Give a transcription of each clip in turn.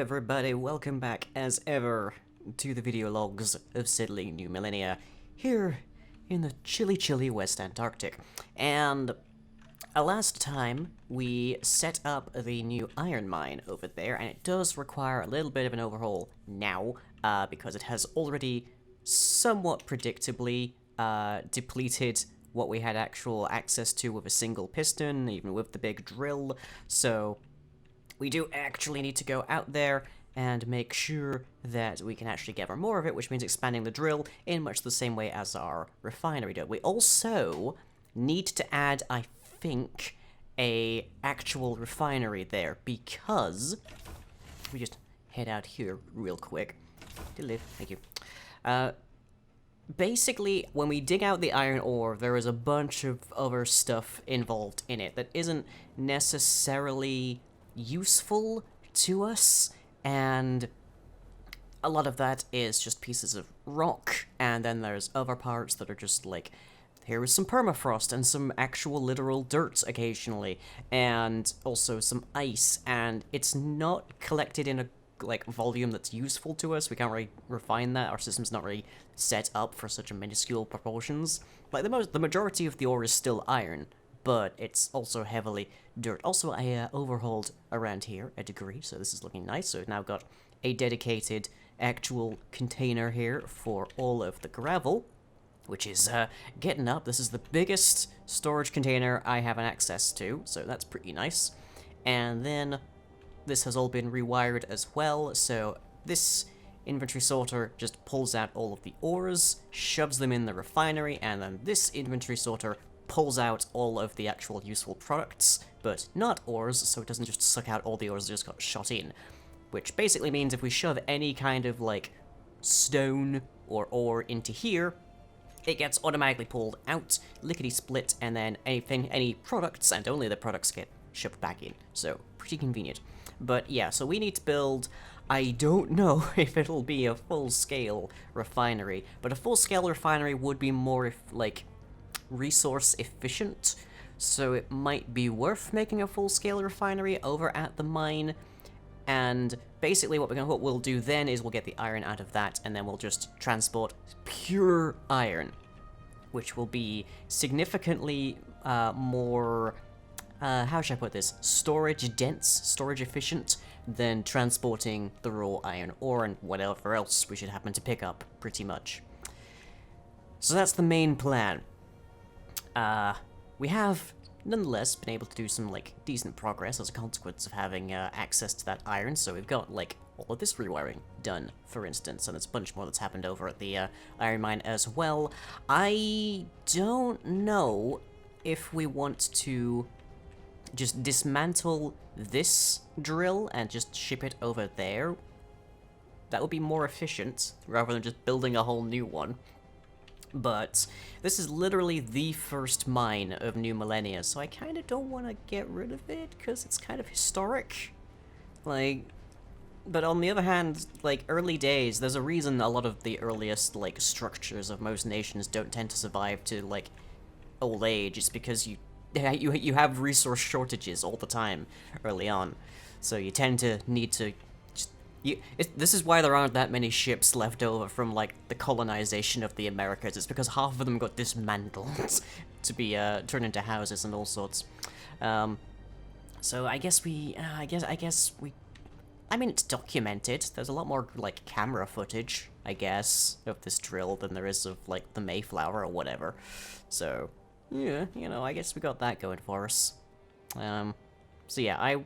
everybody, welcome back as ever to the video logs of settling New Millennia here in the chilly West Antarctic. And last time we set up the new iron mine over there, and it does require a little bit of an overhaul now, because it has already somewhat predictably depleted what we had actual access to with a single piston, even with the big drill, so we do actually need to go out there and make sure that we can actually gather more of it, which means expanding the drill in much the same way as our refinery did. We also need to add, I think, a actual refinery there, because we just head out here real quick. Thank you. Basically, when we dig out the iron ore, there is a bunch of other stuff involved in it that isn't necessarily useful to us, and a lot of that is just pieces of rock, and then there's other parts that are just like, here is some permafrost and some actual literal dirt occasionally, and also some ice, and it's not collected in a volume that's useful to us. We can't really refine that. Our system's not really set up for such a minuscule proportions. Like the majority of the ore is still iron, but it's also heavily dirt. Also, I overhauled around here a degree, so this is looking nice. So we've now got a dedicated actual container here for all of the gravel, which is getting up. This is the biggest storage container I have an access to, so that's pretty nice. And then this has all been rewired as well, so this inventory sorter just pulls out all of the ores, shoves them in the refinery, and then this inventory sorter pulls out all of the actual useful products, but not ores, so it doesn't just suck out all the ores that just got shot in. Which basically means if we shove any kind of, stone or ore into here, it gets automatically pulled out, lickety-split, and then any products, and only the products, get shoved back in. So, pretty convenient. But yeah, so we need to build, I don't know if it'll be a full-scale refinery, but a full-scale refinery would be more, resource efficient, so it might be worth making a full-scale refinery over at the mine. And basically what we'll do then is we'll get the iron out of that, and then we'll just transport pure iron, which will be significantly more, how should I put this, storage dense, storage efficient than transporting the raw iron ore and whatever else we should happen to pick up, pretty much. So that's the main plan. We have, nonetheless, been able to do some, decent progress as a consequence of having, access to that iron, so we've got, all of this rewiring done, for instance, and there's a bunch more that's happened over at the, iron mine as well. I don't know if we want to just dismantle this drill and just ship it over there. That would be more efficient, rather than just building a whole new one. But this is literally the first mine of New Millennia, so I kind of don't want to get rid of it, because it's kind of historic. But on the other hand, early days, there's a reason a lot of the earliest, structures of most nations don't tend to survive to, old age. It's because you have resource shortages all the time early on, so you tend to need to this is why there aren't that many ships left over from, the colonization of the Americas. It's because half of them got dismantled to be, turned into houses and all sorts. So I guess I mean, it's documented. There's a lot more, camera footage, I guess, of this drill than there is of, the Mayflower or whatever. So, yeah, I guess we got that going for us. So yeah,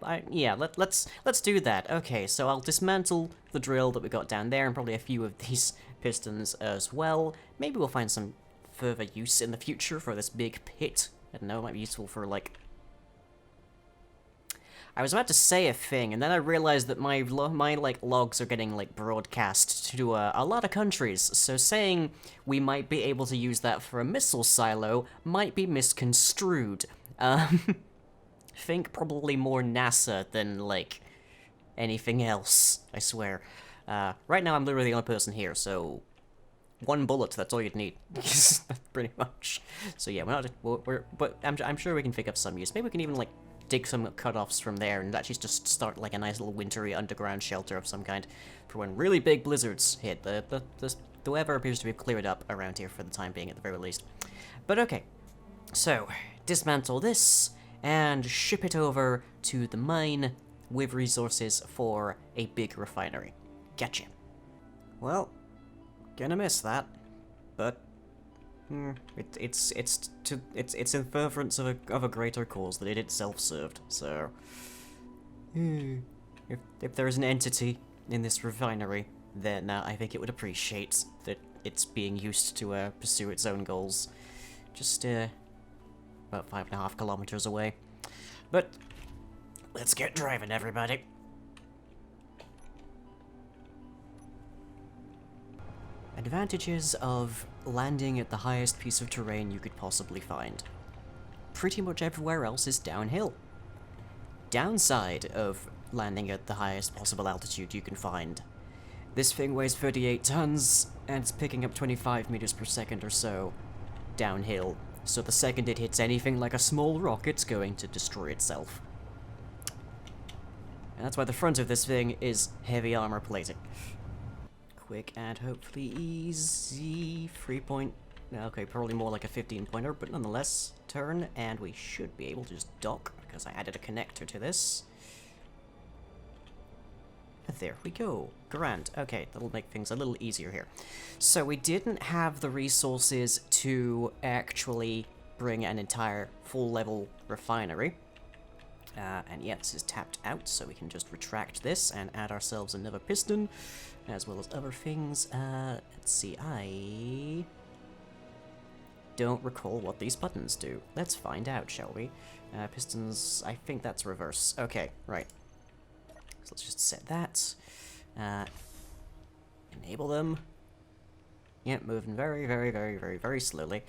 let's do that. Okay, so I'll dismantle the drill that we got down there, and probably a few of these pistons as well. Maybe we'll find some further use in the future for this big pit. I don't know, it might be useful for, I was about to say a thing, and then I realized that my logs are getting, broadcast to a lot of countries, so saying we might be able to use that for a missile silo might be misconstrued. Think probably more NASA than, anything else, I swear. Right now I'm literally the only person here, so one bullet, that's all you'd need. Pretty much. So yeah, but I'm sure we can pick up some use. Maybe we can even, dig some cutoffs from there and actually just start like a nice little wintry underground shelter of some kind for when really big blizzards hit. The weather appears to be cleared up around here for the time being, at the very least. But okay, so dismantle this and ship it over to the mine with resources for a big refinery. Gotcha. Well, gonna miss that, but it's in furtherance of a greater cause that it itself served. So, if there is an entity in this refinery, then I think it would appreciate that it's being used to pursue its own goals. Just about 5.5 kilometers away. But let's get driving, everybody. Advantages of landing at the highest piece of terrain you could possibly find. Pretty much everywhere else is downhill. Downside of landing at the highest possible altitude you can find. This thing weighs 38 tons, and it's picking up 25 meters per second or so downhill, so the second it hits anything like a small rock, it's going to destroy itself. And that's why the front of this thing is heavy armor plating. Quick and hopefully easy 3-point. Okay, probably more like a 15-pointer, but nonetheless, turn, and we should be able to just dock, because I added a connector to this. There we go. Grand. Okay, that'll make things a little easier here. So we didn't have the resources to actually bring an entire full-level refinery. And yeah, this is tapped out, so we can just retract this and add ourselves another piston, as well as other things. Let's see, I don't recall what these buttons do. Let's find out, shall we? Pistons, I think that's reverse. Okay, right. So let's just set that. Enable them. Yep, moving very, very, very, very, very slowly.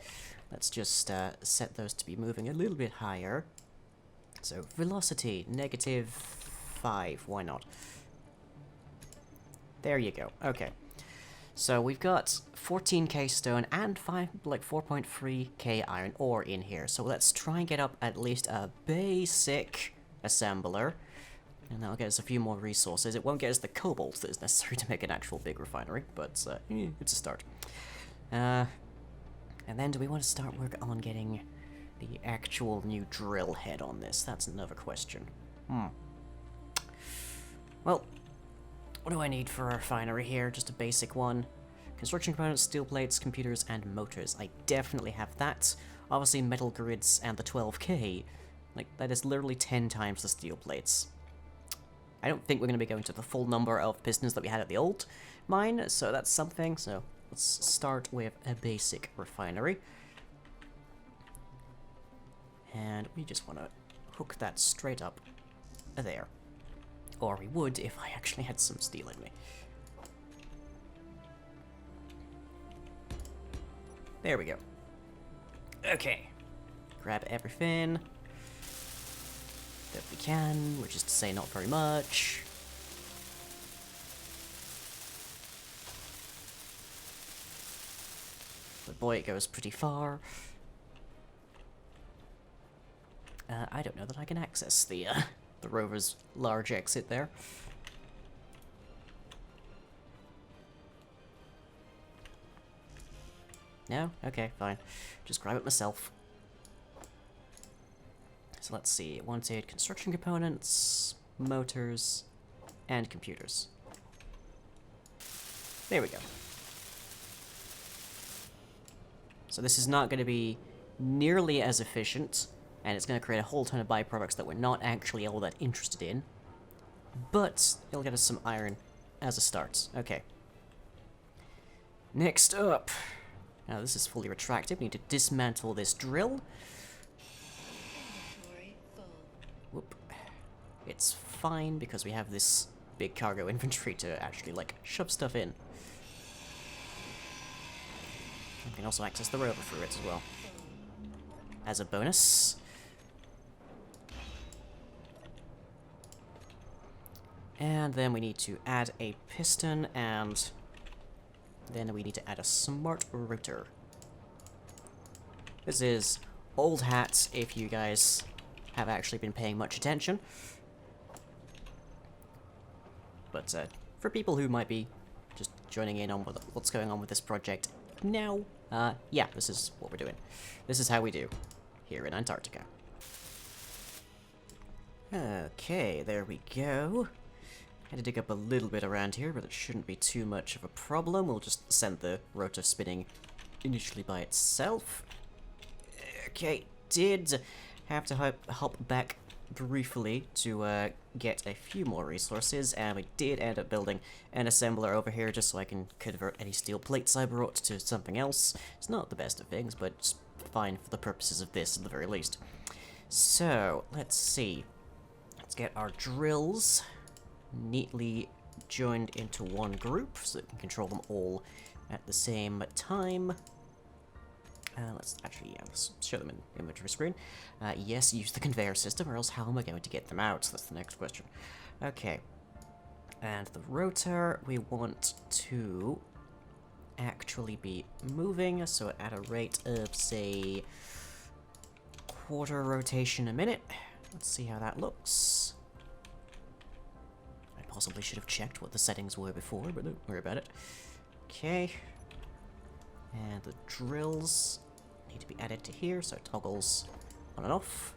Let's just set those to be moving a little bit higher. So, velocity, -5, why not? There you go, okay. So we've got 14k stone and 4.3k iron ore in here. So let's try and get up at least a basic assembler. And that'll get us a few more resources. It won't get us the cobalt that is necessary to make an actual big refinery, but it's a start. And then do we want to start work on getting the actual new drill head on this? That's another question. Well, what do I need for a refinery here? Just a basic one. Construction components, steel plates, computers, and motors. I definitely have that. Obviously metal grids and the 12k. Like, that is literally 10 times the steel plates. I don't think we're going to be going to the full number of pistons that we had at the old mine, so that's something. So let's start with a basic refinery. And we just want to hook that straight up there. Or we would if I actually had some steel in me. There we go. Okay. Grab everything that we can, which is to say not very much. But boy, it goes pretty far. I don't know that I can access the rover's large exit there. No? Okay, fine. Just grab it myself. So let's see. It wanted construction components, motors, and computers. There we go. So this is not going to be nearly as efficient, and it's going to create a whole ton of byproducts that we're not actually all that interested in. But it'll get us some iron as a start. Okay. Next up. Now this is fully retracted. We need to dismantle this drill. Whoop. It's fine because we have this big cargo inventory to actually, like, shove stuff in. We can also access the rover through it as well. As a bonus. And then we need to add a piston, and then we need to add a smart rotor. This is old hat if you guys have actually been paying much attention. But for people who might be just joining in on what's going on with this project now, yeah, this is what we're doing. This is how we do here in Antarctica. Okay, there we go. Had to dig up a little bit around here, but it shouldn't be too much of a problem. We'll just send the rotor spinning initially by itself. Okay, did have to hop back briefly to get a few more resources, and we did end up building an assembler over here just so I can convert any steel plates I brought to something else. It's not the best of things, but it's fine for the purposes of this at the very least. So, let's see. Let's get our drills neatly joined into one group so that we can control them all at the same time. Let's show them in inventory screen. Yes, use the conveyor system, or else how am I going to get them out? That's the next question. Okay. And the rotor, we want to actually be moving, so at a rate of, say, quarter rotation a minute. Let's see how that looks. I possibly should have checked what the settings were before, but don't worry about it. Okay. And the drills need to be added to here, so it toggles on and off.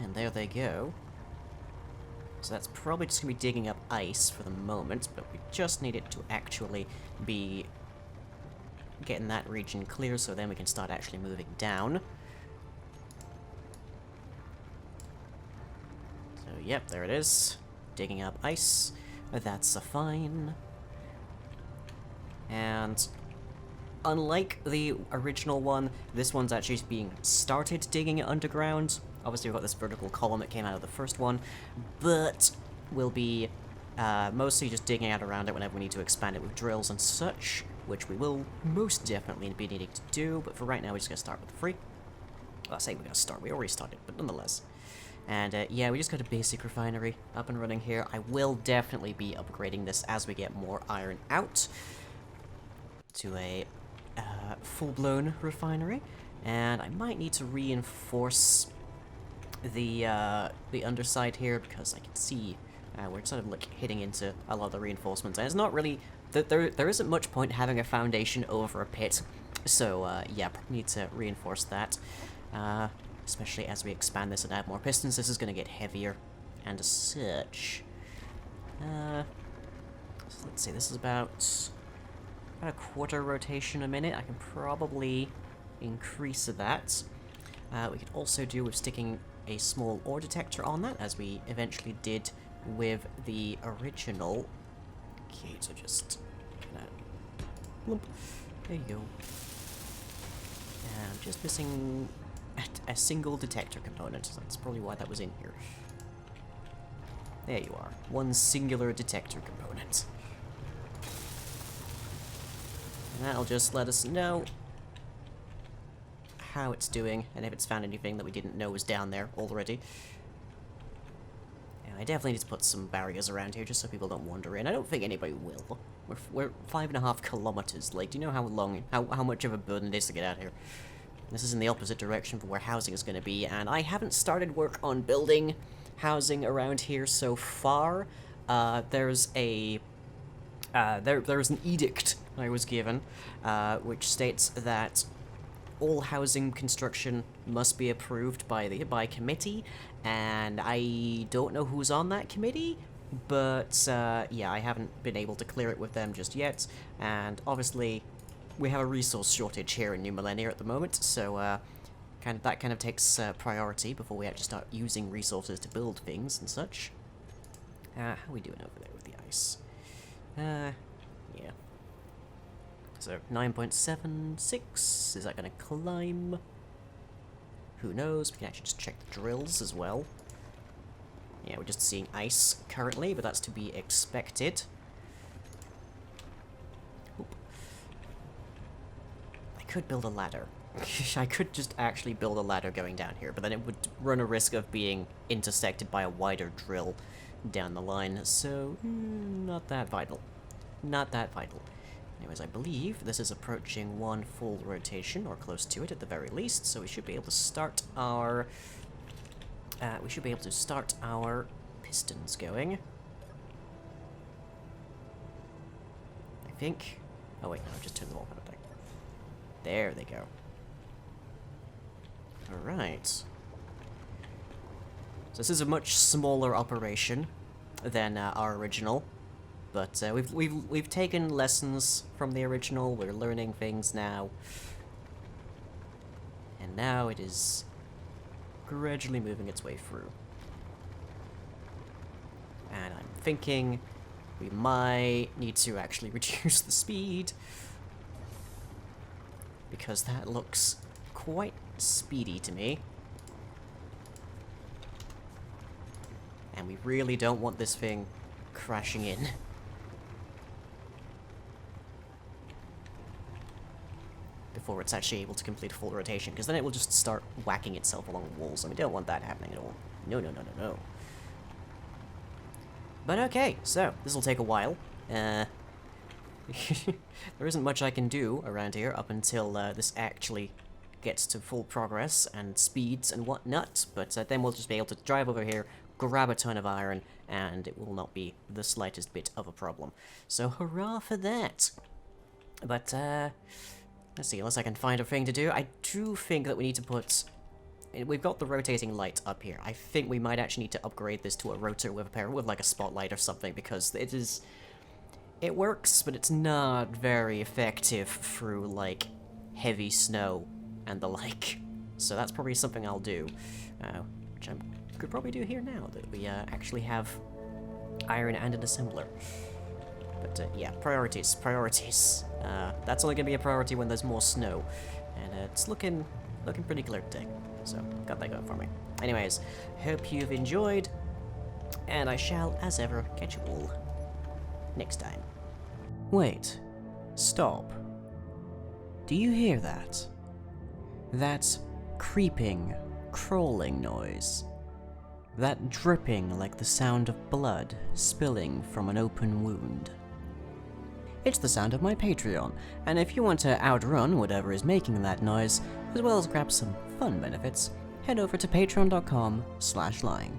And there they go. So that's probably just going to be digging up ice for the moment, but we just need it to actually be getting that region clear, so then we can start actually moving down. So, yep, there it is. Digging up ice. That's fine. And unlike the original one, this one's actually being started digging it underground. Obviously we've got this vertical column that came out of the first one, but we'll be mostly just digging out around it whenever we need to expand it with drills and such, which we will most definitely be needing to do, but for right now we're just going to start with the free. Well, I say we're going to start, we already started, but nonetheless. And yeah, we just got a basic refinery up and running here. I will definitely be upgrading this as we get more iron out to a full-blown refinery. And I might need to reinforce the underside here, because I can see we're sort of like hitting into a lot of the reinforcements. And it's not really... There isn't much point having a foundation over a pit. So yeah, probably need to reinforce that. Especially as we expand this and add more pistons, this is going to get heavier and such. So let's see, this is about a quarter rotation a minute. I can probably increase that. We could also do with sticking a small ore detector on that, as we eventually did with the original. Okay, so just lump. There you go. And I'm just missing a single detector component, so that's probably why that was in here. There you are. One singular detector component. And that'll just let us know how it's doing, and if it's found anything that we didn't know was down there already. Yeah, I definitely need to put some barriers around here just so people don't wander in. I don't think anybody will. We're 5.5 kilometers. Like, do you know how much of a burden it is to get out here? This is in the opposite direction from where housing is going to be, and I haven't started work on building housing around here so far. There's an edict I was given, which states that all housing construction must be approved by committee, and I don't know who's on that committee, but yeah, I haven't been able to clear it with them just yet, and obviously we have a resource shortage here in New Millennia at the moment, so that kind of takes priority before we actually start using resources to build things and such. How are we doing over there with the ice? Yeah. So 9.76, is that going to climb? Who knows? We can actually just check the drills as well. Yeah, we're just seeing ice currently, but that's to be expected. Oop. I could build a ladder. I could just actually build a ladder going down here, but then it would run a risk of being intersected by a wider drill down the line, so not that vital. Not that vital. Anyways, I believe this is approaching one full rotation, or close to it at the very least, so we should be able to start our... pistons going. I think... Oh wait, no, I just turned them off, haven't I? There they go. Alright. So this is a much smaller operation than our original, but we've taken lessons from the original. We're learning things now, and now it is gradually moving its way through. And I'm thinking we might need to actually reduce the speed, because that looks quite speedy to me. And we really don't want this thing crashing in. Before it's actually able to complete a full rotation, because then it will just start whacking itself along the walls, and we don't want that happening at all. No, no, no, no, no. But okay, so, this will take a while. There isn't much I can do around here up until this actually gets to full progress and speeds and whatnot, but then we'll just be able to drive over here, grab a ton of iron, and it will not be the slightest bit of a problem. So hurrah for that! But, let's see, unless I can find a thing to do, I do think that we need to put... We've got the rotating light up here. I think we might actually need to upgrade this to a rotor with like a spotlight or something, because it is... It works, but it's not very effective through, like, heavy snow and the like. So that's probably something I'll do, which I could probably do here now, that we actually have iron and an assembler. But yeah, priorities. That's only gonna be a priority when there's more snow, and it's looking pretty clear today. So got that going for me. Anyways, hope you've enjoyed, and I shall, as ever, catch you all next time. Wait, stop. Do you hear that? That creeping, crawling noise. That dripping like the sound of blood spilling from an open wound. It's the sound of my Patreon, and if you want to outrun whatever is making that noise, as well as grab some fun benefits, head over to patreon.com/lying.